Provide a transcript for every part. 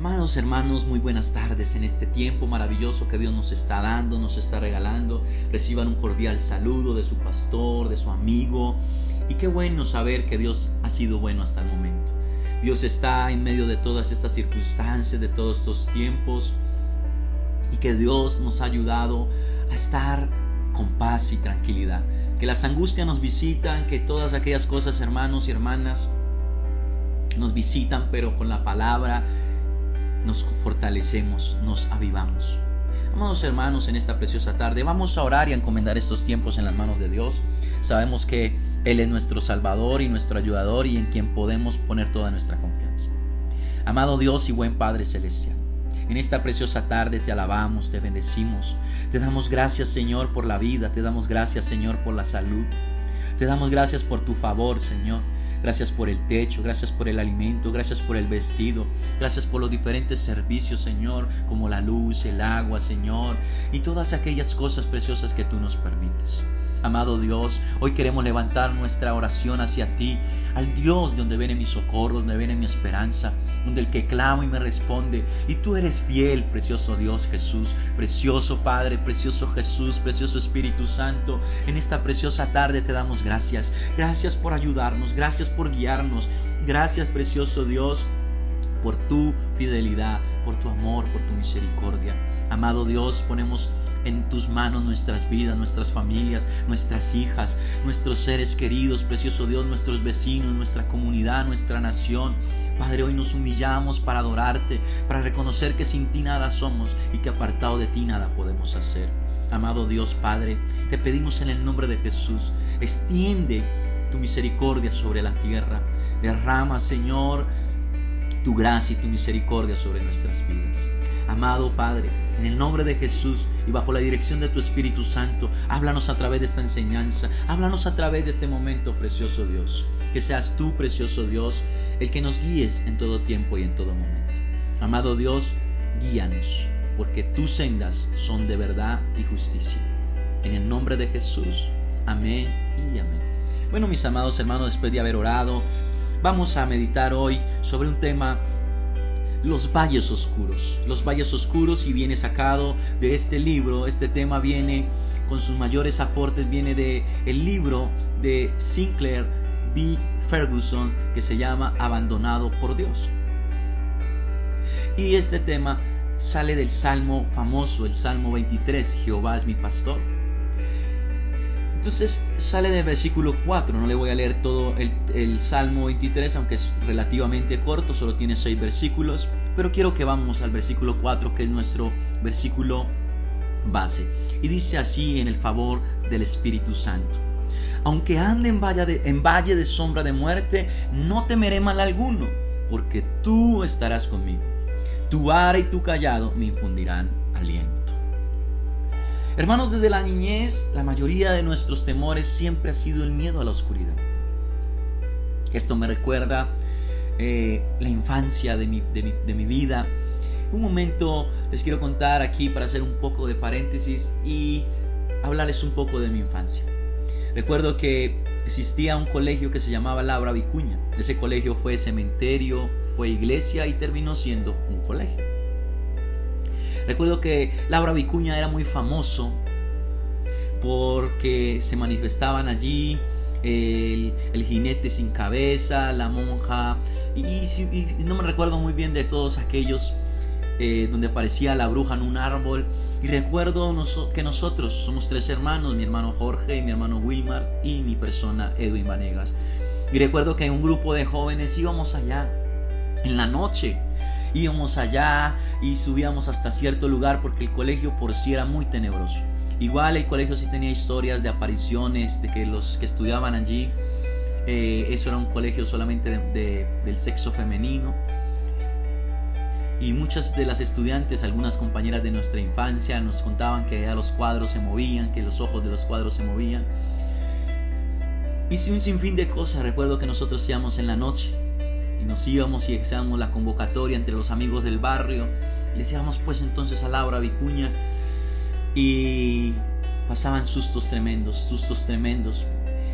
Amados hermanos, muy buenas tardes en este tiempo maravilloso que Dios nos está dando, nos está regalando. Reciban un cordial saludo de su pastor, de su amigo. Y qué bueno saber que Dios ha sido bueno hasta el momento. Dios está en medio de todas estas circunstancias, de todos estos tiempos. Y que Dios nos ha ayudado a estar con paz y tranquilidad. Que las angustias nos visitan, que todas aquellas cosas, hermanos y hermanas, nos visitan, pero con la palabra nos fortalecemos, nos avivamos. Amados hermanos, en esta preciosa tarde vamos a orar y a encomendar estos tiempos en las manos de Dios. Sabemos que Él es nuestro Salvador y nuestro ayudador y en quien podemos poner toda nuestra confianza. Amado Dios y buen Padre Celestial, en esta preciosa tarde te alabamos, te bendecimos. Te damos gracias, Señor, por la vida. Te damos gracias, Señor, por la salud. Te damos gracias por tu favor, Señor. Gracias por el techo, gracias por el alimento, gracias por el vestido, gracias por los diferentes servicios, Señor, como la luz, el agua, Señor, y todas aquellas cosas preciosas que tú nos permites. Amado Dios, hoy queremos levantar nuestra oración hacia ti, al Dios de donde viene mi socorro, donde viene mi esperanza, donde el que clamo y me responde. Y tú eres fiel, precioso Dios Jesús, precioso Padre, precioso Jesús, precioso Espíritu Santo. En esta preciosa tarde te damos gracias. Gracias por ayudarnos, gracias por guiarnos. Gracias, precioso Dios, por tu fidelidad, por tu amor, por tu misericordia. Amado Dios, ponemos en tus manos nuestras vidas, nuestras familias, nuestras hijas, nuestros seres queridos, precioso Dios, nuestros vecinos, nuestra comunidad, nuestra nación. Padre, hoy nos humillamos para adorarte, para reconocer que sin ti nada somos y que apartado de ti nada podemos hacer. Amado Dios Padre, te pedimos en el nombre de Jesús, extiende tu misericordia sobre la tierra. Derrama, Señor, tu gracia y tu misericordia sobre nuestras vidas. Amado Padre, en el nombre de Jesús y bajo la dirección de tu Espíritu Santo, háblanos a través de esta enseñanza, háblanos a través de este momento, precioso Dios. Que seas tú, precioso Dios, el que nos guíes en todo tiempo y en todo momento. Amado Dios, guíanos, porque tus sendas son de verdad y justicia. En el nombre de Jesús, amén y amén. Bueno, mis amados hermanos, después de haber orado, vamos a meditar hoy sobre un tema: los valles oscuros. Los valles oscuros, y viene sacado de este libro. Este tema viene con sus mayores aportes, viene de el libro de Sinclair B. Ferguson, que se llama Abandonado por Dios. Y este tema sale del Salmo famoso, el Salmo 23, Jehová es mi pastor. Entonces sale del versículo 4, no le voy a leer todo el Salmo 23, aunque es relativamente corto, solo tiene 6 versículos, pero quiero que vamos al versículo 4, que es nuestro versículo base. Y dice así en el favor del Espíritu Santo: aunque ande en valle de sombra de muerte, no temeré mal alguno, porque tú estarás conmigo. Tu vara y tu cayado me infundirán aliento. Hermanos, desde la niñez, la mayoría de nuestros temores siempre ha sido el miedo a la oscuridad. Esto me recuerda la infancia de mi vida. Un momento les quiero contar aquí para hacer un poco de paréntesis y hablarles un poco de mi infancia. Recuerdo que existía un colegio que se llamaba Laura Vicuña. Ese colegio fue cementerio, fue iglesia y terminó siendo un colegio. Recuerdo que Laura Vicuña era muy famoso porque se manifestaban allí el jinete sin cabeza, la monja, y no me recuerdo muy bien de todos aquellos donde aparecía la bruja en un árbol. Y recuerdo que nosotros somos 3 hermanos, mi hermano Jorge, mi hermano Wilmar y mi persona Edwin Vanegas. Y recuerdo que un grupo de jóvenes íbamos allá en la noche. Íbamos allá y subíamos hasta cierto lugar porque el colegio por sí era muy tenebroso. Igual el colegio sí tenía historias de apariciones, de que los que estudiaban allí, eso era un colegio solamente del sexo femenino. Y muchas de las estudiantes, algunas compañeras de nuestra infancia, nos contaban que ya los cuadros se movían, que los ojos de los cuadros se movían. Y un sinfín de cosas. Recuerdo que nosotros íbamos en la noche y nos íbamos y hacíamos la convocatoria entre los amigos del barrio. Le decíamos pues entonces a Laura Vicuña, y pasaban sustos tremendos.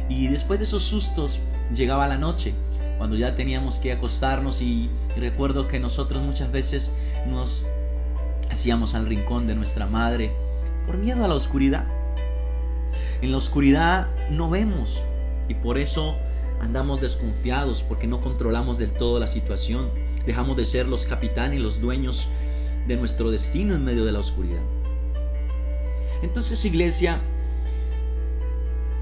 Y después de esos sustos llegaba la noche. cuando ya teníamos que acostarnos, y recuerdo que nosotros muchas veces nos hacíamos al rincón de nuestra madre por miedo a la oscuridad. En la oscuridad no vemos y por eso andamos desconfiados, porque no controlamos del todo la situación. Dejamos de ser los capitanes y los dueños de nuestro destino en medio de la oscuridad. Entonces, iglesia,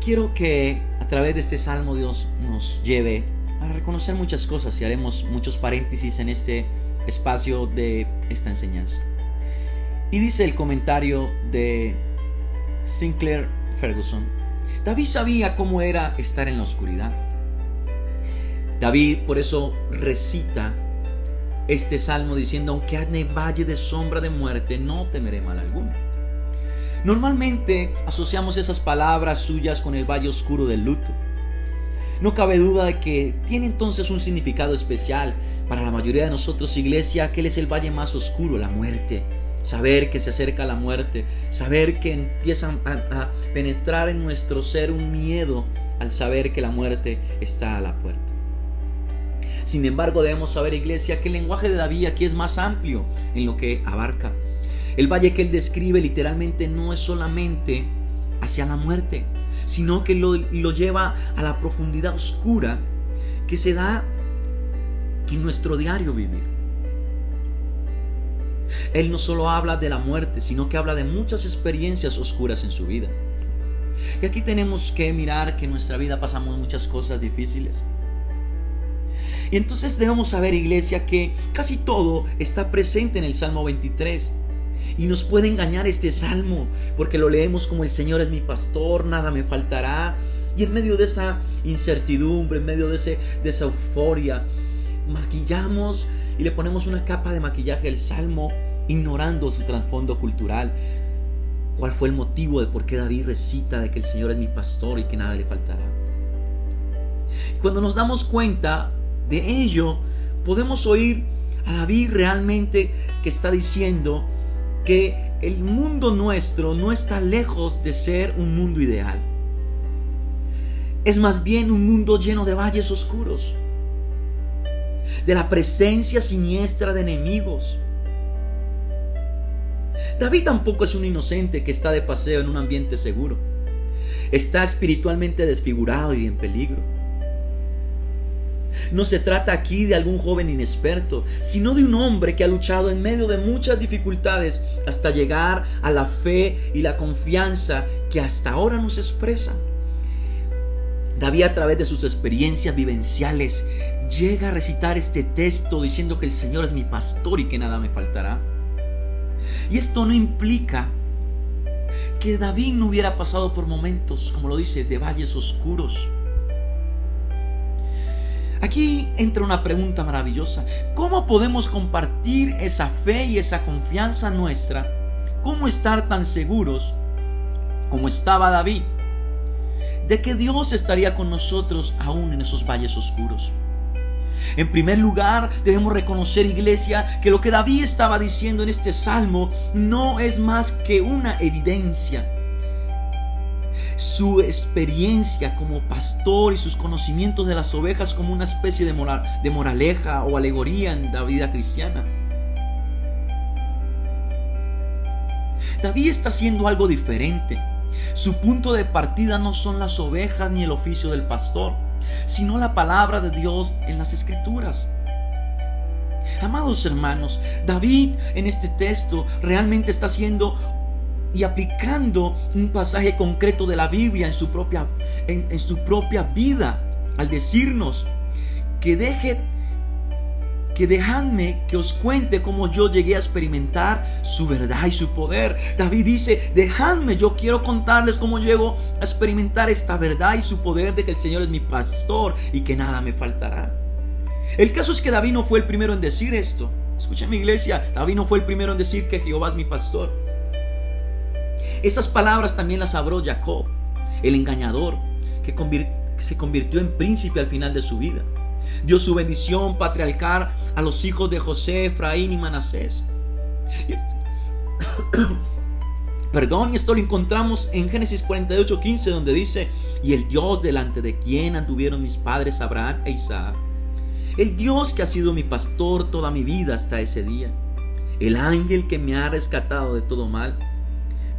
quiero que a través de este salmo Dios nos lleve a reconocer muchas cosas, y haremos muchos paréntesis en este espacio de esta enseñanza. Y dice el comentario de Sinclair Ferguson: David sabía cómo era estar en la oscuridad. David por eso recita este salmo diciendo: aunque ande en valle de sombra de muerte, no temeré mal alguno. Normalmente asociamos esas palabras suyas con el valle oscuro del luto. No cabe duda de que tiene entonces un significado especial para la mayoría de nosotros, iglesia, que Él es el valle más oscuro, la muerte. Saber que se acerca la muerte, saber que empieza a penetrar en nuestro ser un miedo al saber que la muerte está a la puerta. Sin embargo, debemos saber, iglesia, que el lenguaje de David aquí es más amplio en lo que abarca. El valle que él describe literalmente no es solamente hacia la muerte, sino que lo lleva a la profundidad oscura que se da en nuestro diario vivir. Él no solo habla de la muerte, sino que habla de muchas experiencias oscuras en su vida. Y aquí tenemos que mirar que en nuestra vida pasamos muchas cosas difíciles. Y entonces debemos saber, iglesia, que casi todo está presente en el Salmo 23. Y nos puede engañar este salmo, porque lo leemos como: el Señor es mi pastor, nada me faltará. Y en medio de esa incertidumbre, en medio de esa euforia, maquillamos y le ponemos una capa de maquillaje al salmo, ignorando su trasfondo cultural. ¿Cuál fue el motivo de por qué David recita de que el Señor es mi pastor y que nada le faltará? Cuando nos damos cuenta de ello, podemos oír a David realmente que está diciendo que el mundo nuestro no está lejos de ser un mundo ideal. Es más bien un mundo lleno de valles oscuros, de la presencia siniestra de enemigos. David tampoco es un inocente que está de paseo en un ambiente seguro. Está espiritualmente desfigurado y en peligro. No se trata aquí de algún joven inexperto, sino de un hombre que ha luchado en medio de muchas dificultades hasta llegar a la fe y la confianza que hasta ahora nos expresa. David, a través de sus experiencias vivenciales, llega a recitar este texto diciendo que el Señor es mi pastor y que nada me faltará. Y esto no implica que David no hubiera pasado por momentos, como lo dice, de valles oscuros. Aquí entra una pregunta maravillosa: ¿cómo podemos compartir esa fe y esa confianza nuestra? ¿Cómo estar tan seguros como estaba David de que Dios estaría con nosotros aún en esos valles oscuros? En primer lugar, debemos reconocer, iglesia, que lo que David estaba diciendo en este salmo no es más que una evidencia. Su experiencia como pastor y sus conocimientos de las ovejas como una especie de moraleja o alegoría en la vida cristiana. David está haciendo algo diferente. Su punto de partida no son las ovejas ni el oficio del pastor, sino la palabra de Dios en las Escrituras. Amados hermanos, David en este texto realmente está haciendo y aplicando un pasaje concreto de la Biblia en su propia vida, al decirnos que dejadme que os cuente cómo yo llegué a experimentar su verdad y su poder. David dice: dejadme, yo quiero contarles cómo llego a experimentar esta verdad y su poder de que el Señor es mi pastor y que nada me faltará. El caso es que David no fue el primero en decir esto. Escuchen, mi iglesia, David no fue el primero en decir que Jehová es mi pastor. Esas palabras también las habló Jacob, el engañador, que se convirtió en príncipe al final de su vida. Dio su bendición patriarcal a los hijos de José, Efraín y Manasés. Y esto lo encontramos en Génesis 48:15, donde dice: y el Dios delante de quien anduvieron mis padres Abraham e Isaac, El Dios que ha sido mi pastor toda mi vida hasta ese día, el ángel que me ha rescatado de todo mal,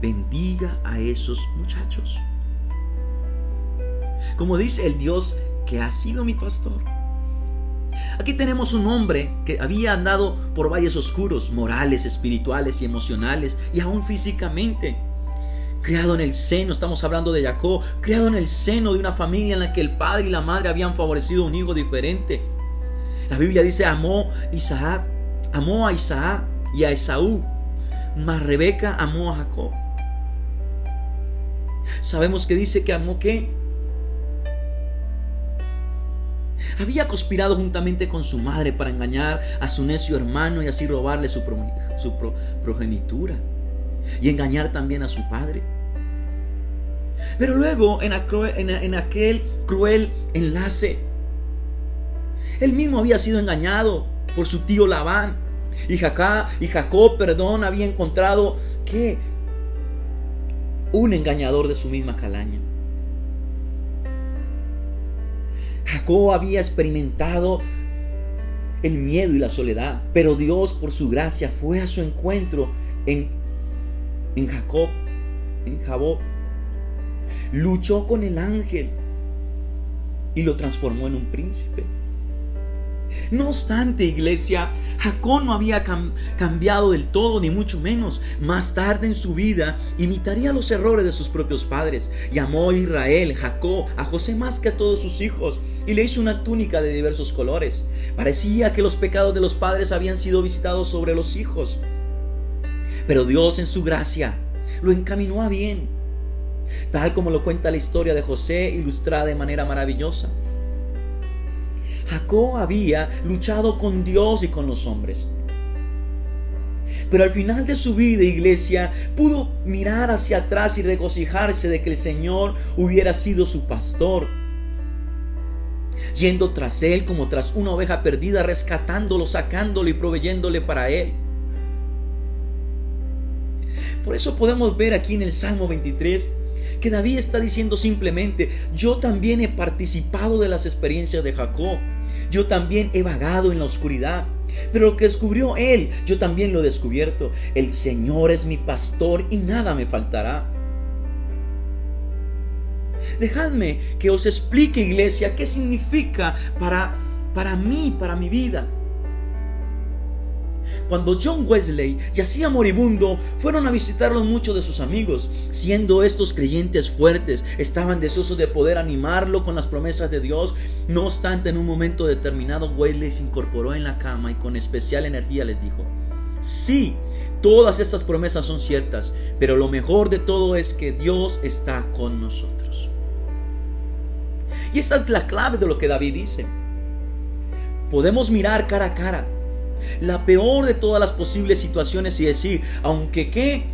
bendiga a esos muchachos. Como dice el Dios que ha sido mi pastor. Aquí tenemos un hombre que había andado por valles oscuros, morales, espirituales y emocionales, y aún físicamente. Criado en el seno, estamos hablando de Jacob, criado en el seno de una familia en la que el padre y la madre habían favorecido a un hijo diferente. La Biblia dice, amó a Isaac y a Esaú, mas Rebeca amó a Jacob. Sabemos que dice que amó ¿qué? Había conspirado juntamente con su madre para engañar a su necio hermano y así robarle su progenitura y engañar también a su padre. Pero luego en aquel cruel enlace, él mismo había sido engañado por su tío Labán y Jacob, había encontrado ¿qué? Un engañador de su misma calaña. Jacob había experimentado el miedo y la soledad, pero Dios por su gracia fue a su encuentro en Jacob. Luchó con el ángel y lo transformó en un príncipe. No obstante, iglesia, Jacob no había cambiado del todo, ni mucho menos. Más tarde en su vida imitaría los errores de sus propios padres. Llamó a Israel, Jacob, a José más que a todos sus hijos, y le hizo una túnica de diversos colores. Parecía que los pecados de los padres habían sido visitados sobre los hijos. Pero Dios en su gracia lo encaminó a bien, tal como lo cuenta la historia de José, ilustrada de manera maravillosa. Jacob había luchado con Dios y con los hombres, pero al final de su vida, iglesia, pudo mirar hacia atrás y regocijarse de que el Señor hubiera sido su pastor, yendo tras él como tras una oveja perdida, rescatándolo, sacándolo y proveyéndole para él. Por eso podemos ver aquí en el Salmo 23 que David está diciendo simplemente: yo también he participado de las experiencias de Jacob. Yo también he vagado en la oscuridad, pero lo que descubrió él, yo también lo he descubierto. El Señor es mi pastor y nada me faltará. Dejadme que os explique, iglesia, qué significa para mí, para mi vida. Cuando John Wesley yacía moribundo, fueron a visitarlo muchos de sus amigos. Siendo estos creyentes fuertes, estaban deseosos de poder animarlo con las promesas de Dios. No obstante, en un momento determinado, Wesley se incorporó en la cama y con especial energía les dijo: sí, todas estas promesas son ciertas, pero lo mejor de todo es que Dios está con nosotros. Y esta es la clave de lo que David dice. Podemos mirar cara a cara la peor de todas las posibles situaciones y decir: aunque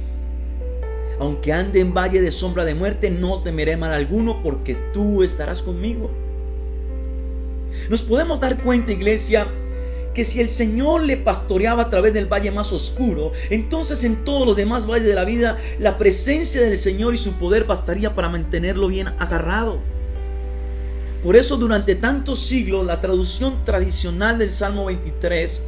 ande en valle de sombra de muerte, no temeré mal alguno, porque tú estarás conmigo. Nos podemos dar cuenta, iglesia, que si el Señor le pastoreaba a través del valle más oscuro, entonces en todos los demás valles de la vida, la presencia del Señor y su poder bastaría para mantenerlo bien agarrado. Por eso, durante tantos siglos, la traducción tradicional del Salmo 23,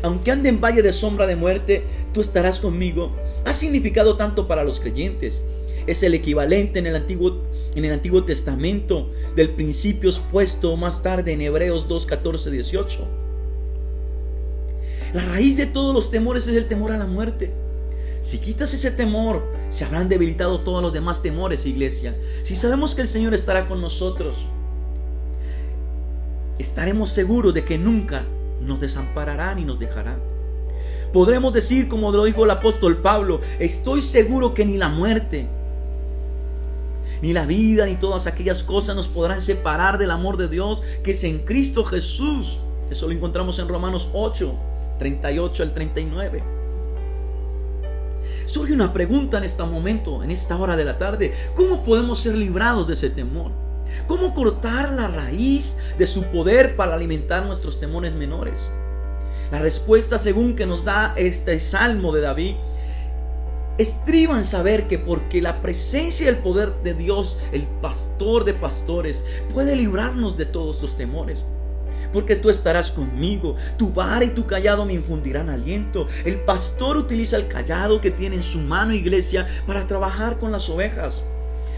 aunque ande en valle de sombra de muerte, tú estarás conmigo, ha significado tanto para los creyentes. Es el equivalente en el Antiguo Testamento del principio expuesto más tarde en Hebreos 2, 14, 18. La raíz de todos los temores es el temor a la muerte. Si quitas ese temor, se habrán debilitado todos los demás temores, iglesia. Si sabemos que el Señor estará con nosotros, estaremos seguros de que nunca nos desamparará ni nos dejará. Podremos decir, como lo dijo el apóstol Pablo: estoy seguro que ni la muerte, ni la vida, ni todas aquellas cosas nos podrán separar del amor de Dios que es en Cristo Jesús. Eso lo encontramos en Romanos 8, 38 al 39. Surge una pregunta en este momento, en esta hora de la tarde: ¿cómo podemos ser librados de ese temor? ¿Cómo cortar la raíz de su poder para alimentar nuestros temores menores? La respuesta, según que nos da este salmo de David, estriba en saber que porque la presencia y el poder de Dios, el pastor de pastores, puede librarnos de todos estos temores. porque tú estarás conmigo. Tu vara y tu cayado me infundirán aliento. El pastor utiliza el cayado que tiene en su mano, iglesia, para trabajar con las ovejas,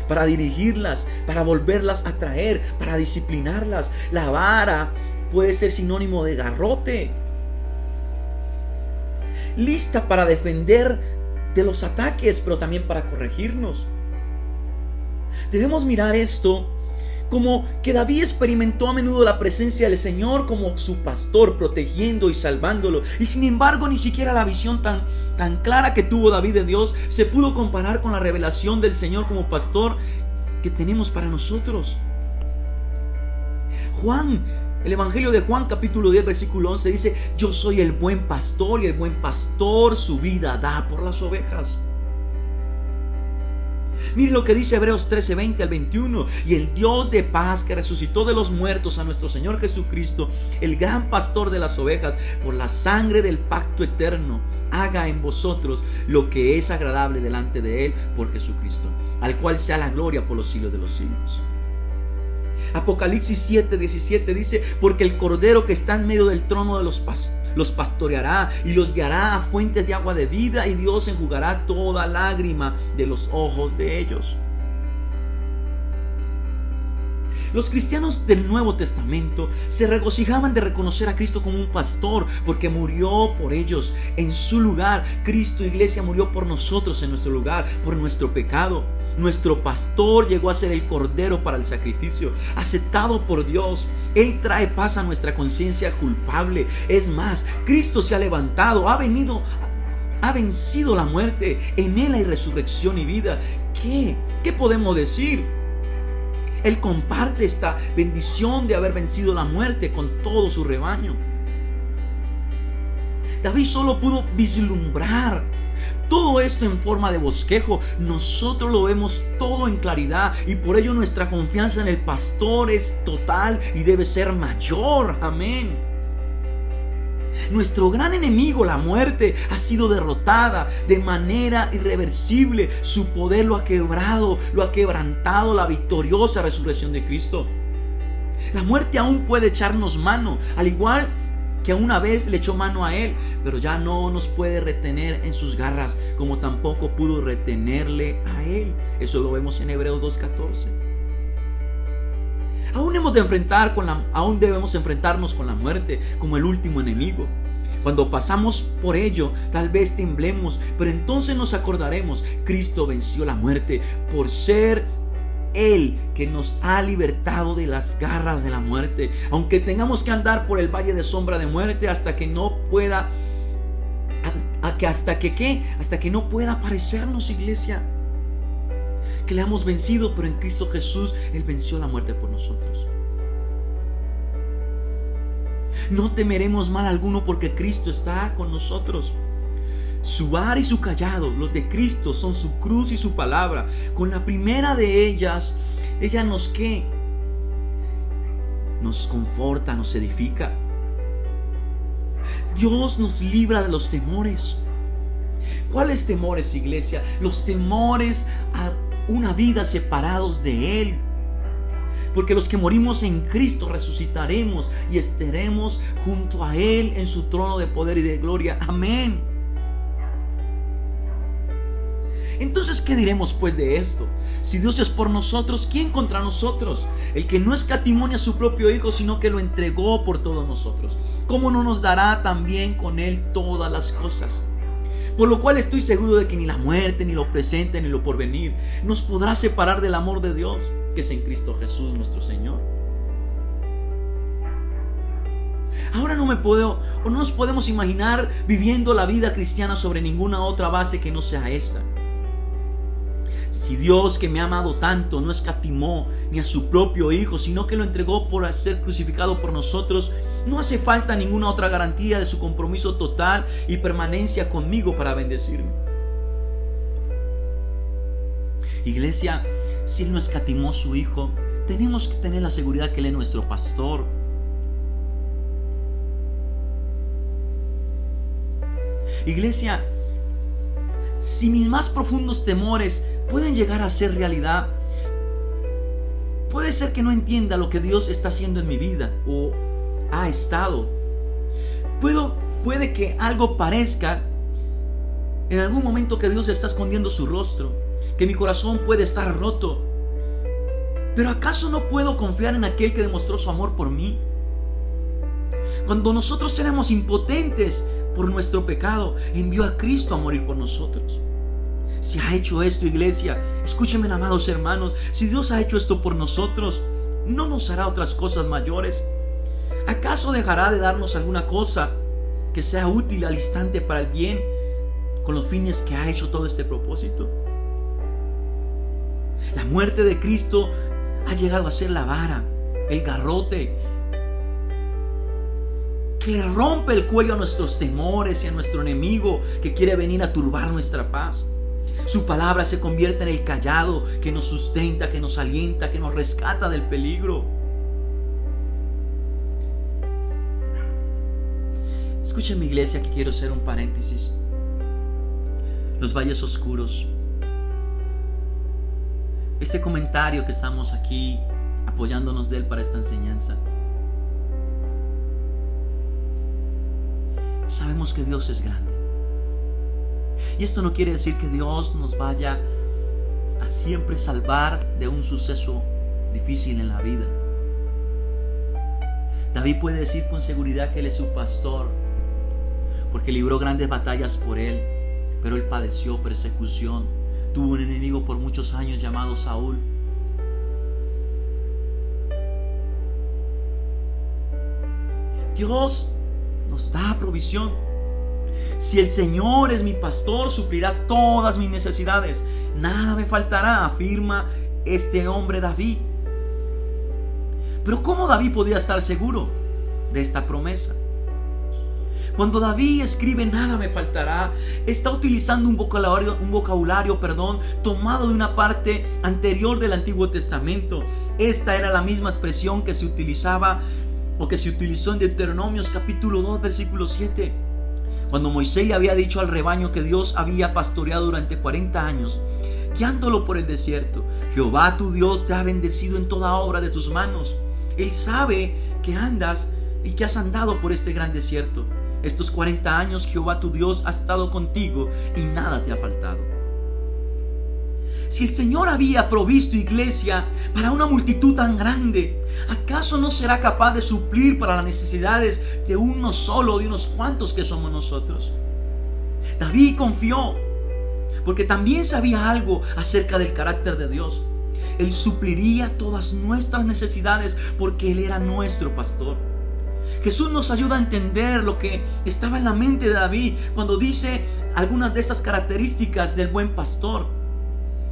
para dirigirlas, para volverlas a traer, para disciplinarlas. La vara puede ser sinónimo de garrote, lista para defender de los ataques, pero también para corregirnos. Debemos mirar esto como que David experimentó a menudo la presencia del Señor como su pastor, protegiendo y salvándolo. Y sin embargo, ni siquiera la visión tan clara que tuvo David de Dios se pudo comparar con la revelación del Señor como pastor que tenemos para nosotros. El Evangelio de Juan, capítulo 10, versículo 11 dice: yo soy el buen pastor, y el buen pastor su vida da por las ovejas. Mire lo que dice Hebreos 13, 20 al 21. Y el Dios de paz, que resucitó de los muertos a nuestro Señor Jesucristo, el gran pastor de las ovejas, por la sangre del pacto eterno, haga en vosotros lo que es agradable delante de Él por Jesucristo, al cual sea la gloria por los siglos de los siglos. Apocalipsis 7, 17 dice: porque el cordero que está en medio del trono de los pastoreará y los guiará a fuentes de agua de vida, y Dios enjugará toda lágrima de los ojos de ellos. Los cristianos del Nuevo Testamento se regocijaban de reconocer a Cristo como un pastor, porque murió por ellos en su lugar. Cristo, iglesia, murió por nosotros en nuestro lugar, por nuestro pecado. Nuestro pastor llegó a ser el cordero para el sacrificio, aceptado por Dios. Él trae paz a nuestra conciencia culpable. Es más, Cristo se ha levantado, ha vencido la muerte. En Él hay resurrección y vida. ¿Qué podemos decir? Él comparte esta bendición de haber vencido la muerte con todo su rebaño. David solo pudo vislumbrar todo esto en forma de bosquejo. Nosotros lo vemos todo en claridad, y por ello nuestra confianza en el pastor es total y debe ser mayor. Amén. Nuestro gran enemigo, la muerte, ha sido derrotada de manera irreversible. Su poder lo ha quebrado, lo ha quebrantado la victoriosa resurrección de Cristo. La muerte aún puede echarnos mano, al igual que una vez le echó mano a Él, pero ya no nos puede retener en sus garras, como tampoco pudo retenerle a Él. Eso lo vemos en Hebreos 2:14. Aún debemos enfrentarnos con la muerte como el último enemigo. Cuando pasamos por ello, tal vez temblemos, pero entonces nos acordaremos: Cristo venció la muerte por ser Él que nos ha libertado de las garras de la muerte. Aunque tengamos que andar por el valle de sombra de muerte hasta que no pueda aparecernos, iglesia, que le hemos vencido, pero en Cristo Jesús Él venció la muerte por nosotros. No temeremos mal alguno, porque Cristo está con nosotros. Su vara y su cayado, los de Cristo, son su cruz y su palabra. Con la primera de ellas, ella nos conforta, nos edifica. Dios nos libra de los temores. ¿Cuáles temores, iglesia? Los temores a una vida separados de Él. Porque los que morimos en Cristo resucitaremos y estaremos junto a Él en su trono de poder y de gloria. Amén. Entonces, ¿qué diremos pues de esto? Si Dios es por nosotros, ¿quién contra nosotros? El que no escatimó a su propio Hijo, sino que lo entregó por todos nosotros, ¿cómo no nos dará también con Él todas las cosas? Por lo cual estoy seguro de que ni la muerte, ni lo presente, ni lo porvenir nos podrá separar del amor de Dios, que es en Cristo Jesús nuestro Señor. Ahora no nos podemos imaginar viviendo la vida cristiana sobre ninguna otra base que no sea esta. Si Dios, que me ha amado tanto, no escatimó ni a su propio Hijo, sino que lo entregó por ser crucificado por nosotros, no hace falta ninguna otra garantía de su compromiso total y permanencia conmigo para bendecirme. Iglesia, si Él no escatimó a su Hijo, tenemos que tener la seguridad que Él es nuestro pastor. Iglesia, si mis más profundos temores pueden llegar a ser realidad, puede ser que no entienda lo que Dios está haciendo en mi vida, o ha estado. Puede que algo parezca en algún momento que Dios está escondiendo su rostro, que mi corazón puede estar roto. Pero ¿acaso no puedo confiar en aquel que demostró su amor por mí? Cuando nosotros éramos impotentes por nuestro pecado, envió a Cristo a morir por nosotros. Si ha hecho esto, iglesia, escúchenme, amados hermanos, si Dios ha hecho esto por nosotros, ¿no nos hará otras cosas mayores? ¿Acaso dejará de darnos alguna cosa que sea útil al instante para el bien, con los fines que ha hecho todo este propósito? La muerte de Cristo ha llegado a ser la vara, el garrote, que le rompe el cuello a nuestros temores y a nuestro enemigo que quiere venir a turbar nuestra paz. Su palabra se convierte en el cayado que nos sustenta, que nos alienta, que nos rescata del peligro. Escúchenme, iglesia, que quiero hacer un paréntesis. Los valles oscuros. Este comentario que estamos aquí apoyándonos de él para esta enseñanza. Sabemos que Dios es grande. Y esto no quiere decir que Dios nos vaya a siempre salvar de un suceso difícil en la vida. David puede decir con seguridad que Él es su pastor, porque libró grandes batallas por Él, pero Él padeció persecución. Tuvo un enemigo por muchos años llamado Saúl. Dios nos da provisión. Si el Señor es mi pastor, suplirá todas mis necesidades. Nada me faltará, afirma este hombre David. Pero ¿cómo David podía estar seguro de esta promesa? Cuando David escribe nada me faltará, está utilizando un vocabulario, tomado de una parte anterior del Antiguo Testamento. Esta era la misma expresión que se utilizaba o que se utilizó en Deuteronomios capítulo 2 versículo 7. Cuando Moisés le había dicho al rebaño que Dios había pastoreado durante 40 años, guiándolo por el desierto. Jehová tu Dios te ha bendecido en toda obra de tus manos. Él sabe que andas y que has andado por este gran desierto. Estos 40 años Jehová tu Dios ha estado contigo y nada te ha faltado. Si el Señor había provisto, iglesia, para una multitud tan grande, ¿acaso no será capaz de suplir para las necesidades de uno solo, de unos cuantos que somos nosotros? David confió, porque también sabía algo acerca del carácter de Dios. Él supliría todas nuestras necesidades porque Él era nuestro pastor. Jesús nos ayuda a entender lo que estaba en la mente de David cuando dice algunas de estas características del buen pastor: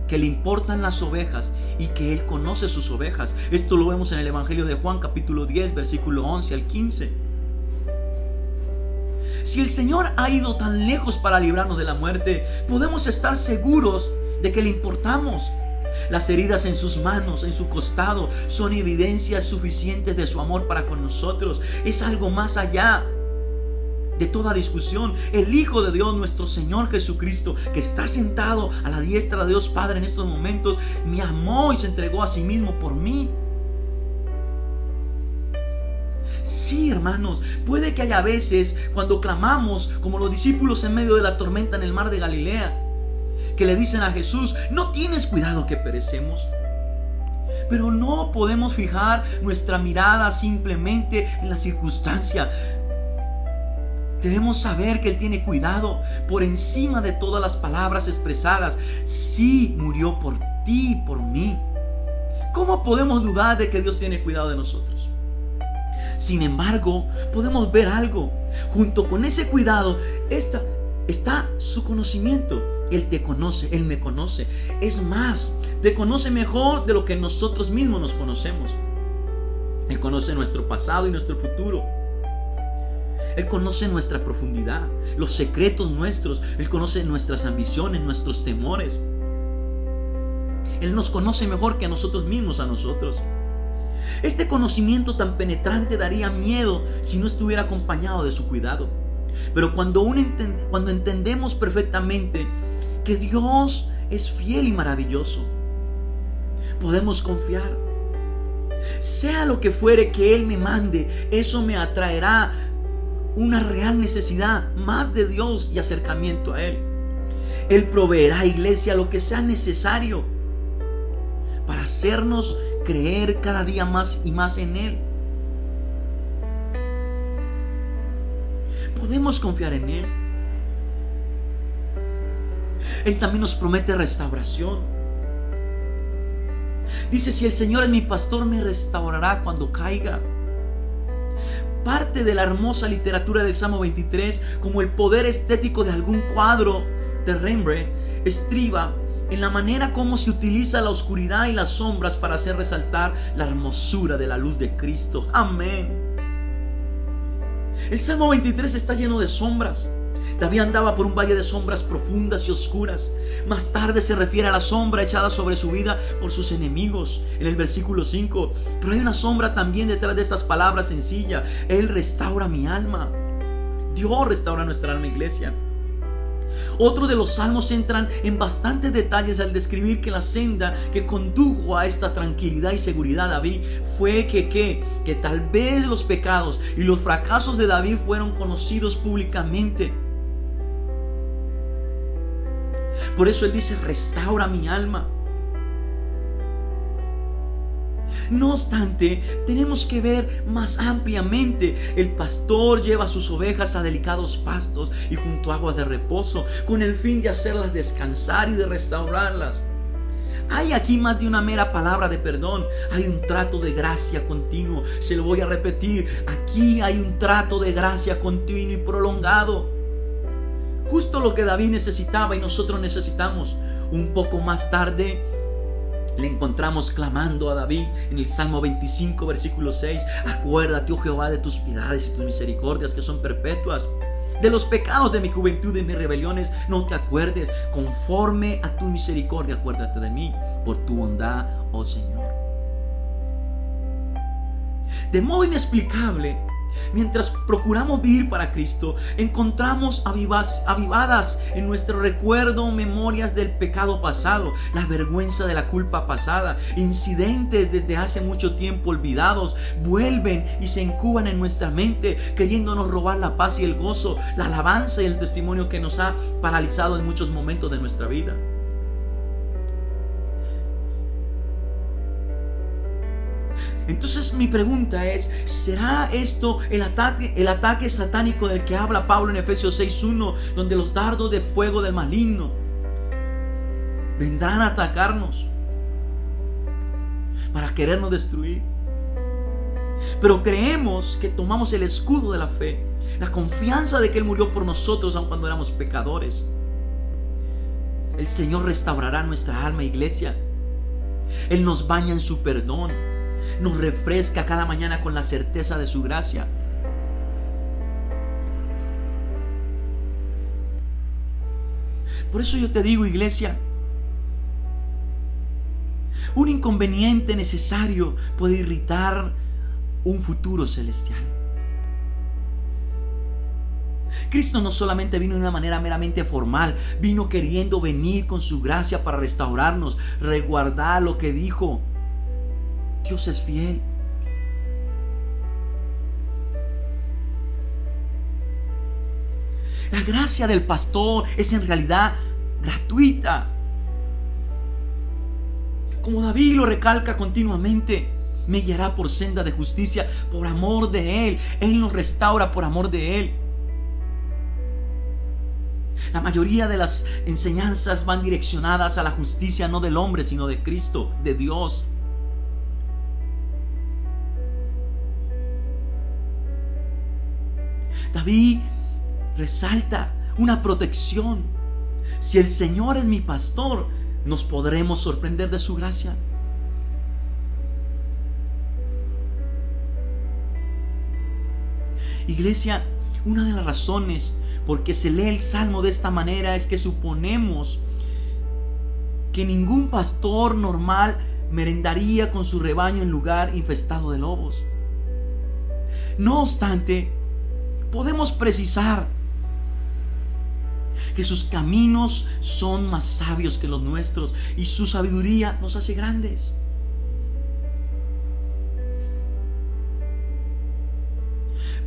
que le importan las ovejas y que Él conoce sus ovejas. Esto lo vemos en el Evangelio de Juan capítulo 10 versículo 11 al 15. Si el Señor ha ido tan lejos para librarnos de la muerte, podemos estar seguros de que le importamos. Las heridas en sus manos, en su costado, son evidencias suficientes de su amor para con nosotros. Es algo más allá de toda discusión. El Hijo de Dios, nuestro Señor Jesucristo, que está sentado a la diestra de Dios Padre en estos momentos, me amó y se entregó a sí mismo por mí. Sí, hermanos, puede que haya veces cuando clamamos como los discípulos en medio de la tormenta en el mar de Galilea, que le dicen a Jesús: ¿no tienes cuidado que perecemos? Pero no podemos fijar nuestra mirada simplemente en la circunstancia. Debemos saber que Él tiene cuidado por encima de todas las palabras expresadas. Sí, murió por ti y por mí. ¿Cómo podemos dudar de que Dios tiene cuidado de nosotros? Sin embargo, podemos ver algo. Junto con ese cuidado está su conocimiento. Él te conoce, Él me conoce. Es más, te conoce mejor de lo que nosotros mismos nos conocemos. Él conoce nuestro pasado y nuestro futuro. Él conoce nuestra profundidad, los secretos nuestros. Él conoce nuestras ambiciones, nuestros temores. Él nos conoce mejor que a nosotros mismos a nosotros. Este conocimiento tan penetrante daría miedo si no estuviera acompañado de su cuidado. Pero cuando entendemos perfectamente que Dios es fiel y maravilloso, podemos confiar. Sea lo que fuere que Él me mande, eso me atraerá una real necesidad más de Dios y acercamiento a Él. Él proveerá, iglesia, lo que sea necesario para hacernos creer cada día más y más en Él. Podemos confiar en Él. Él también nos promete restauración. Dice: si el Señor es mi pastor, me restaurará cuando caiga. Parte de la hermosa literatura del Salmo 23, como el poder estético de algún cuadro de Rembrandt, estriba en la manera como se utiliza la oscuridad y las sombras para hacer resaltar la hermosura de la luz de Cristo. Amén. El Salmo 23 está lleno de sombras. David andaba por un valle de sombras profundas y oscuras. Más tarde se refiere a la sombra echada sobre su vida por sus enemigos en el versículo 5. Pero hay una sombra también detrás de estas palabras sencillas: Él restaura mi alma. Dios restaura nuestra alma, iglesia. Otro de los salmos entran en bastantes detalles al describir que la senda que condujo a esta tranquilidad y seguridad David fue que tal vez los pecados y los fracasos de David fueron conocidos públicamente. Por eso él dice: restaura mi alma. No obstante, tenemos que ver más ampliamente. El pastor lleva a sus ovejas a delicados pastos y junto a aguas de reposo, con el fin de hacerlas descansar y de restaurarlas. Hay aquí más de una mera palabra de perdón. Hay un trato de gracia continuo. Se lo voy a repetir: aquí hay un trato de gracia continuo y prolongado. Justo lo que David necesitaba y nosotros necesitamos. Un poco más tarde le encontramos clamando a David en el Salmo 25, versículo 6. Acuérdate, oh Jehová, de tus piedades y tus misericordias, que son perpetuas. De los pecados de mi juventud y mis rebeliones no te acuerdes. Conforme a tu misericordia acuérdate de mí, por tu bondad, oh Señor. De modo inexplicable, mientras procuramos vivir para Cristo, encontramos avivadas en nuestro recuerdo memorias del pecado pasado, la vergüenza de la culpa pasada, incidentes desde hace mucho tiempo olvidados, vuelven y se incuban en nuestra mente, queriéndonos robar la paz y el gozo, la alabanza y el testimonio que nos ha paralizado en muchos momentos de nuestra vida. Entonces mi pregunta es: ¿será esto el ataque satánico del que habla Pablo en Efesios 6:1, donde los dardos de fuego del maligno vendrán a atacarnos para querernos destruir? Pero creemos que tomamos el escudo de la fe, la confianza de que Él murió por nosotros aun cuando éramos pecadores. El Señor restaurará nuestra alma, iglesia. Él nos baña en su perdón, nos refresca cada mañana con la certeza de su gracia. Por eso yo te digo, iglesia, un inconveniente necesario puede irritar un futuro celestial. Cristo no solamente vino de una manera meramente formal, vino queriendo venir con su gracia para restaurarnos, resguardar lo que dijo. Dios es fiel. La gracia del pastor es en realidad gratuita. Como David lo recalca continuamente: me guiará por senda de justicia por amor de Él. Él nos restaura por amor de Él. La mayoría de las enseñanzas van direccionadas a la justicia, no del hombre, sino de Cristo, de Dios. David resalta una protección. Si el Señor es mi pastor, nos podremos sorprender de su gracia. Iglesia, una de las razones por qué se lee el Salmo de esta manera es que suponemos que ningún pastor normal merendaría con su rebaño en lugar infestado de lobos. No obstante, podemos precisar que sus caminos son más sabios que los nuestros y su sabiduría nos hace grandes.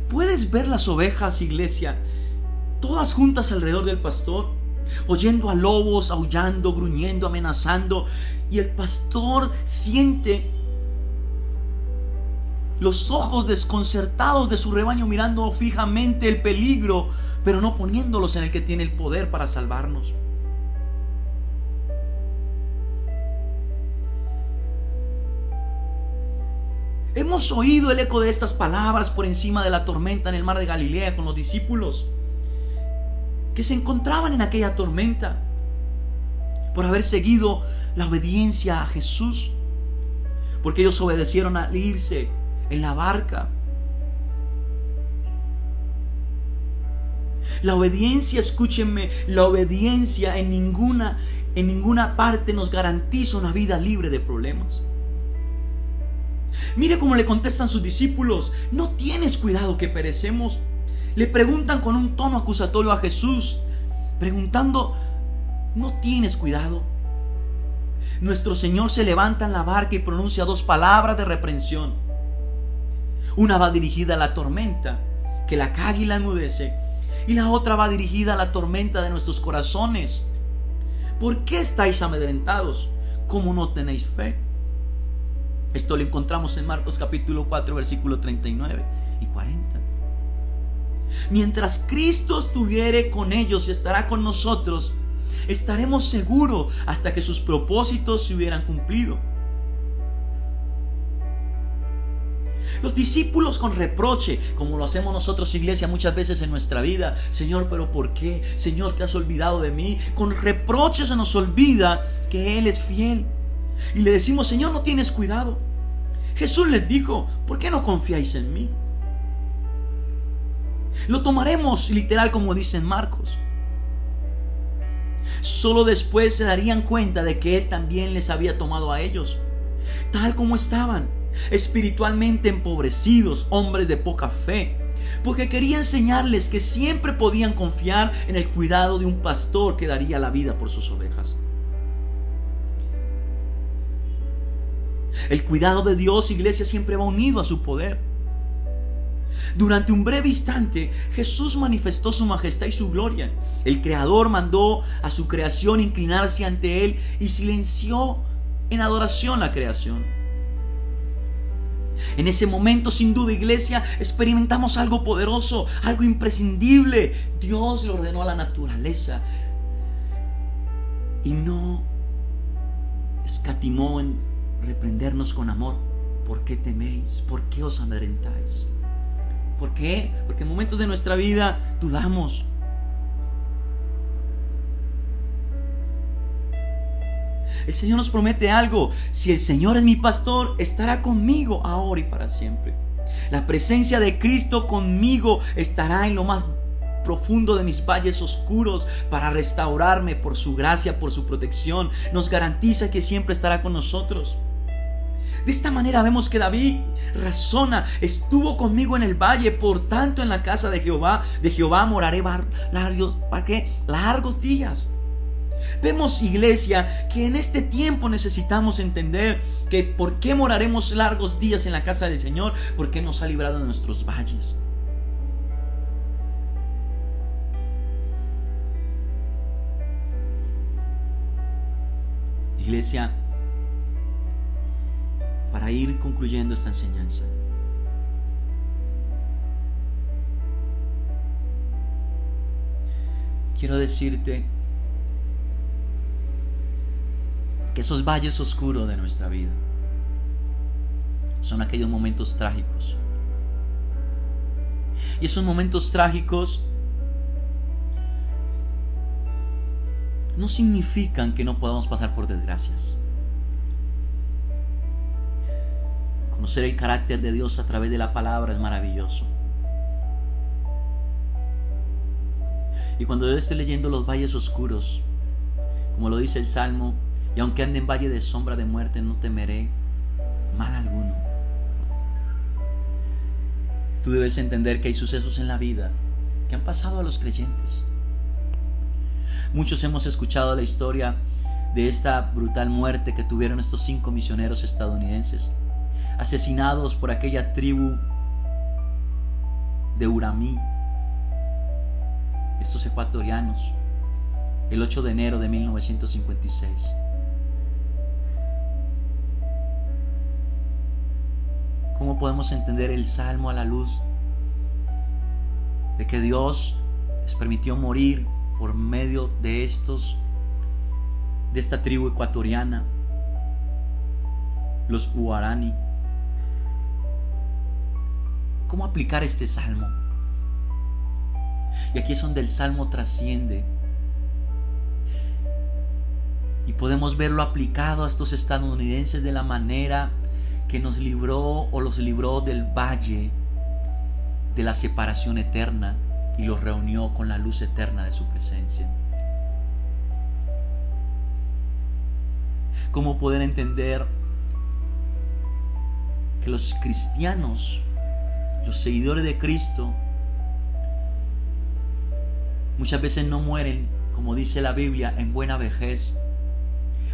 ¿Puedes ver las ovejas, iglesia, todas juntas alrededor del pastor, oyendo a lobos, aullando, gruñendo, amenazando? Y el pastor siente los ojos desconcertados de su rebaño mirando fijamente el peligro, pero no poniéndolos en el que tiene el poder para salvarnos. Hemos oído el eco de estas palabras por encima de la tormenta en el mar de Galilea con los discípulos que se encontraban en aquella tormenta por haber seguido la obediencia a Jesús, porque ellos obedecieron al irse en la barca. La obediencia, escúchenme, la obediencia en ninguna parte nos garantiza una vida libre de problemas. Mire cómo le contestan sus discípulos: ¿no tienes cuidado que perecemos? Le preguntan con un tono acusatorio a Jesús, preguntando: ¿no tienes cuidado? Nuestro Señor se levanta en la barca y pronuncia dos palabras de reprensión. Una va dirigida a la tormenta, que la calla y la enmudece, y la otra va dirigida a la tormenta de nuestros corazones. ¿Por qué estáis amedrentados? ¿Cómo no tenéis fe? Esto lo encontramos en Marcos capítulo 4, versículo 39 y 40. Mientras Cristo estuviere con ellos y estará con nosotros, estaremos seguros hasta que sus propósitos se hubieran cumplido. Los discípulos con reproche, como lo hacemos nosotros, iglesia, muchas veces en nuestra vida: Señor, ¿pero por qué? Señor, ¿te has olvidado de mí? Con reproche se nos olvida que Él es fiel. Y le decimos: Señor, ¿no tienes cuidado? Jesús les dijo: ¿por qué no confiáis en mí? Lo tomaremos literal como dice en Marcos. Solo después se darían cuenta de que Él también les había tomado a ellos, tal como estaban, espiritualmente empobrecidos, hombres de poca fe, porque quería enseñarles que siempre podían confiar en el cuidado de un pastor que daría la vida por sus ovejas. El cuidado de Dios, iglesia, siempre va unido a su poder. Durante un breve instante, Jesús manifestó su majestad y su gloria. El Creador mandó a su creación inclinarse ante Él y silenció en adoración la creación. En ese momento, sin duda, iglesia, experimentamos algo poderoso, algo imprescindible. Dios le ordenó a la naturaleza y no escatimó en reprendernos con amor. ¿Por qué teméis? ¿Por qué os amedrentáis? ¿Por qué? Porque en momentos de nuestra vida dudamos. El Señor nos promete algo: si el Señor es mi pastor, estará conmigo ahora y para siempre. La presencia de Cristo conmigo estará en lo más profundo de mis valles oscuros para restaurarme por su gracia, por su protección. Nos garantiza que siempre estará con nosotros. De esta manera vemos que David razona: estuvo conmigo en el valle, por tanto en la casa de Jehová moraré largos días. Vemos, iglesia, que en este tiempo necesitamos entender que ¿por qué moraremos largos días en la casa del Señor? Porque nos ha librado de nuestros valles. Iglesia, para ir concluyendo esta enseñanza, quiero decirte que esos valles oscuros de nuestra vida son aquellos momentos trágicos. Y esos momentos trágicos no significan que no podamos pasar por desgracias. Conocer el carácter de Dios a través de la palabra es maravilloso. Y cuando yo estoy leyendo los valles oscuros, como lo dice el Salmo: y aunque ande en valle de sombra de muerte, no temeré mal alguno. Tú debes entender que hay sucesos en la vida que han pasado a los creyentes. Muchos hemos escuchado la historia de esta brutal muerte que tuvieron estos 5 misioneros estadounidenses, asesinados por aquella tribu de Uramí, estos ecuatorianos, el 8 de enero de 1956. ¿Cómo podemos entender el Salmo a la luz de que Dios les permitió morir por medio de esta tribu ecuatoriana, los Huarani? ¿Cómo aplicar este salmo? Y aquí es donde el salmo trasciende y podemos verlo aplicado a estos estadounidenses de la manera que nos libró o los libró del valle de la separación eterna y los reunió con la luz eterna de su presencia. ¿Cómo poder entender que los cristianos, los seguidores de Cristo, muchas veces no mueren, como dice la Biblia, en buena vejez?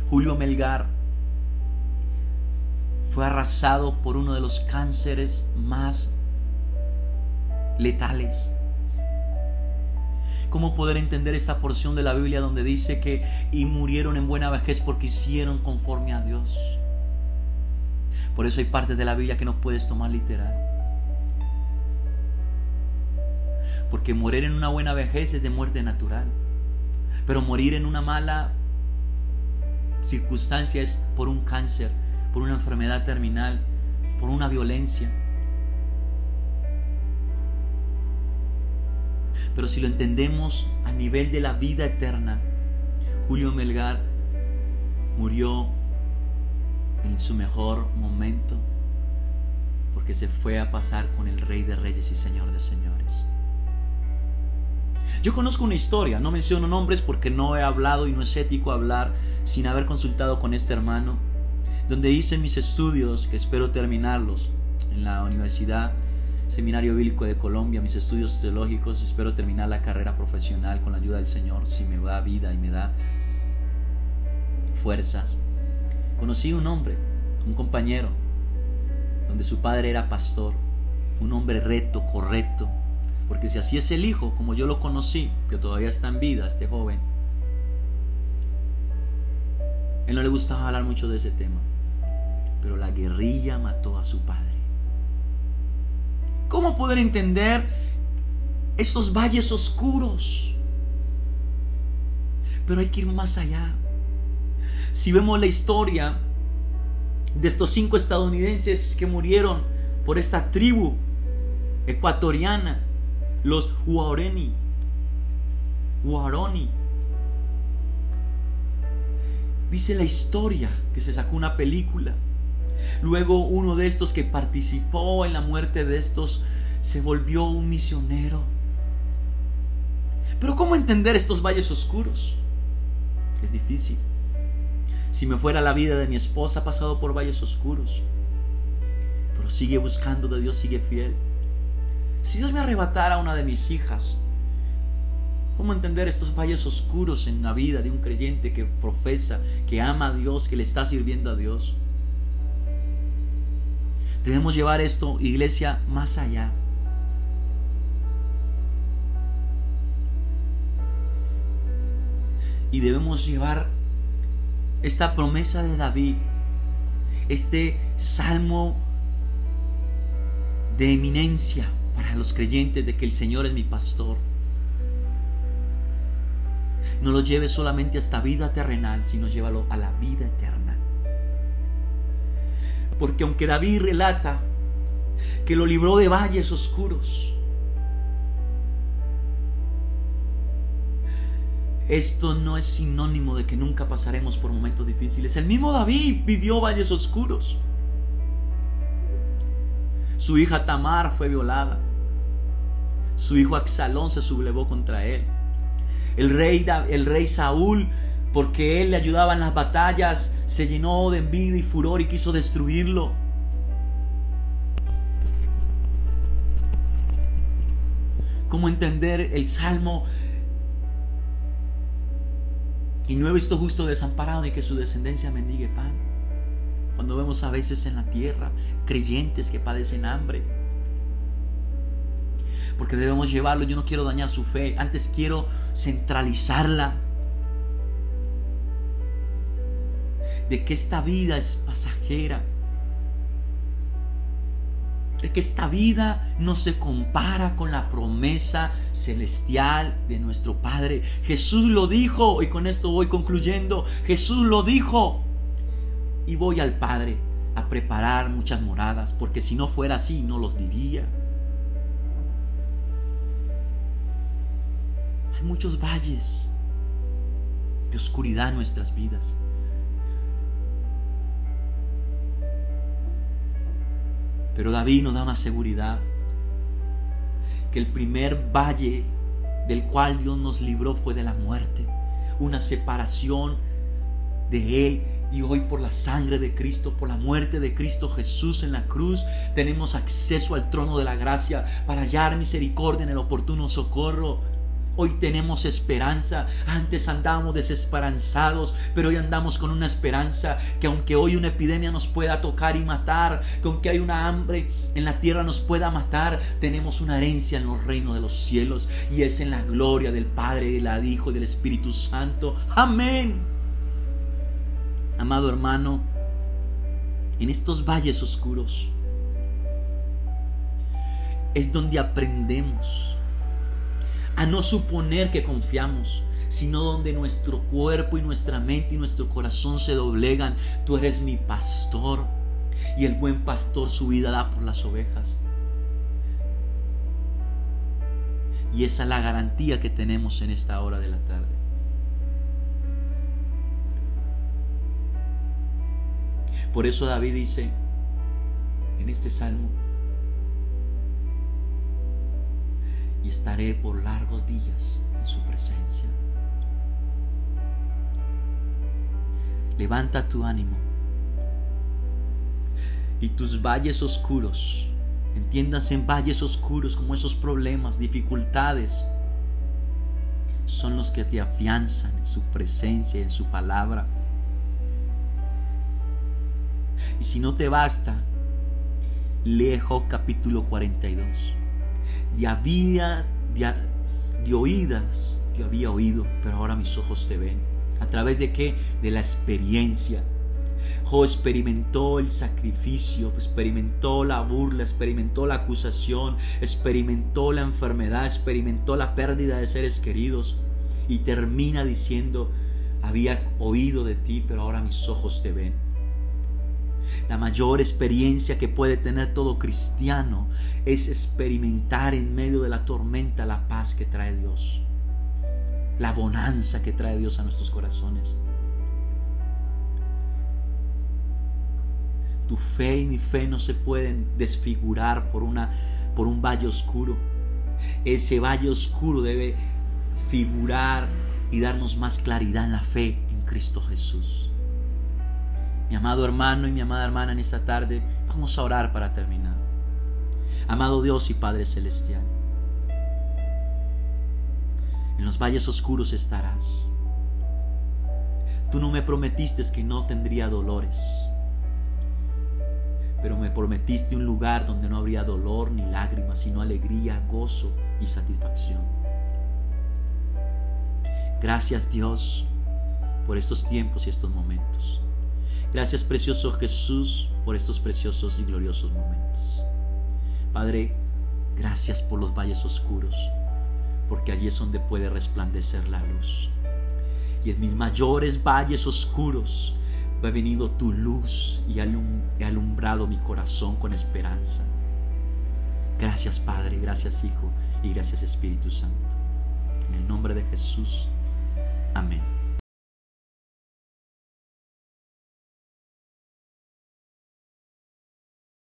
Julio Melgar fue arrasado por uno de los cánceres más letales. ¿Cómo poder entender esta porción de la Biblia donde dice que y murieron en buena vejez porque hicieron conforme a Dios? Por eso hay partes de la Biblia que no puedes tomar literal, porque morir en una buena vejez es de muerte natural, pero morir en una mala circunstancia es por un cáncer, por una enfermedad terminal, por una violencia. Pero si lo entendemos a nivel de la vida eterna, Julio Melgar murió en su mejor momento porque se fue a pasar con el Rey de Reyes y Señor de Señores. Yo conozco una historia, no menciono nombres porque no he hablado y no es ético hablar sin haber consultado con este hermano, donde hice mis estudios, que espero terminarlos en la Universidad Seminario Bíblico de Colombia, mis estudios teológicos. Espero terminar la carrera profesional con la ayuda del Señor, si me da vida y me da fuerzas. Conocí un hombre, un compañero, donde su padre era pastor, un hombre recto, correcto, porque si así es el hijo, como yo lo conocí, que todavía está en vida, este joven, él no le gustaba hablar mucho de ese tema, pero la guerrilla mató a su padre. ¿Cómo poder entender estos valles oscuros? Pero hay que ir más allá. Si vemos la historia de estos 5 estadounidenses que murieron por esta tribu ecuatoriana, los Huarani, dice la historia que se sacó una película. Luego uno de estos que participó en la muerte de estos se volvió un misionero. Pero ¿cómo entender estos valles oscuros? Es difícil. Si me fuera la vida de mi esposa, ha pasado por valles oscuros, pero sigue buscando de Dios, sigue fiel. Si Dios me arrebatara a una de mis hijas, ¿cómo entender estos valles oscuros en la vida de un creyente que profesa, que ama a Dios, que le está sirviendo a Dios? Debemos llevar esto, iglesia, más allá. Y debemos llevar esta promesa de David, este salmo de eminencia para los creyentes de que el Señor es mi pastor. No lo lleve solamente a esta vida terrenal, sino llévalo a la vida eterna. Porque aunque David relata que lo libró de valles oscuros, esto no es sinónimo de que nunca pasaremos por momentos difíciles. El mismo David vivió valles oscuros. Su hija Tamar fue violada. Su hijo Absalón se sublevó contra él. El rey Saúl, porque él le ayudaba en las batallas, se llenó de envidia y furor y quiso destruirlo. ¿Cómo entender el salmo? Y no he visto justo desamparado ni que su descendencia mendigue pan. Cuando vemos a veces en la tierra creyentes que padecen hambre. porque debemos llevarlo. Yo no quiero dañar su fe, antes quiero centralizarla. De que esta vida es pasajera, de que esta vida no se compara con la promesa celestial de nuestro Padre. Jesús lo dijo, y con esto voy concluyendo. Jesús lo dijo: y voy al Padre a preparar muchas moradas, porque si no fuera así no los diría. Hay muchos valles de oscuridad en nuestras vidas. Pero David nos da una seguridad, que el primer valle del cual Dios nos libró fue de la muerte, una separación de Él. Y hoy, por la sangre de Cristo, por la muerte de Cristo Jesús en la cruz, tenemos acceso al trono de la gracia para hallar misericordia en el oportuno socorro. Hoy tenemos esperanza. Antes andábamos desesperanzados, pero hoy andamos con una esperanza, que aunque hoy una epidemia nos pueda tocar y matar, que aunque hay una hambre en la tierra nos pueda matar, tenemos una herencia en los reinos de los cielos, y es en la gloria del Padre, del Hijo y del Espíritu Santo. Amén. Amado hermano, en estos valles oscuros es donde aprendemos a no suponer que confiamos, sino donde nuestro cuerpo y nuestra mente y nuestro corazón se doblegan. Tú eres mi pastor, y el buen pastor su vida da por las ovejas. Y esa es la garantía que tenemos en esta hora de la tarde. Por eso David dice en este salmo: y estaré por largos días en su presencia. Levanta tu ánimo, y tus valles oscuros, entiéndase en valles oscuros como esos problemas, dificultades, son los que te afianzan en su presencia y en su palabra. Y si no te basta, lee Job capítulo 42. De oídas te había oído, pero ahora mis ojos te ven. ¿A través de qué? De la experiencia. Job experimentó el sacrificio, experimentó la burla, experimentó la acusación, experimentó la enfermedad, experimentó la pérdida de seres queridos, y termina diciendo: había oído de ti, pero ahora mis ojos te ven. La mayor experiencia que puede tener todo cristiano es experimentar en medio de la tormenta la paz que trae Dios, la bonanza que trae Dios a nuestros corazones. Tu fe y mi fe no se pueden desfigurar por un valle oscuro. Ese valle oscuro debe figurar y darnos más claridad en la fe en Cristo Jesús. Mi amado hermano y mi amada hermana, en esta tarde vamos a orar para terminar. Amado Dios y Padre Celestial, en los valles oscuros estarás. Tú no me prometiste que no tendría dolores, pero me prometiste un lugar donde no habría dolor ni lágrimas, sino alegría, gozo y satisfacción. Gracias, Dios, por estos tiempos y estos momentos. Gracias, precioso Jesús, por estos preciosos y gloriosos momentos. Padre, gracias por los valles oscuros, porque allí es donde puede resplandecer la luz. Y en mis mayores valles oscuros ha venido tu luz y ha alumbrado mi corazón con esperanza. Gracias, Padre, gracias, Hijo, y gracias, Espíritu Santo. En el nombre de Jesús.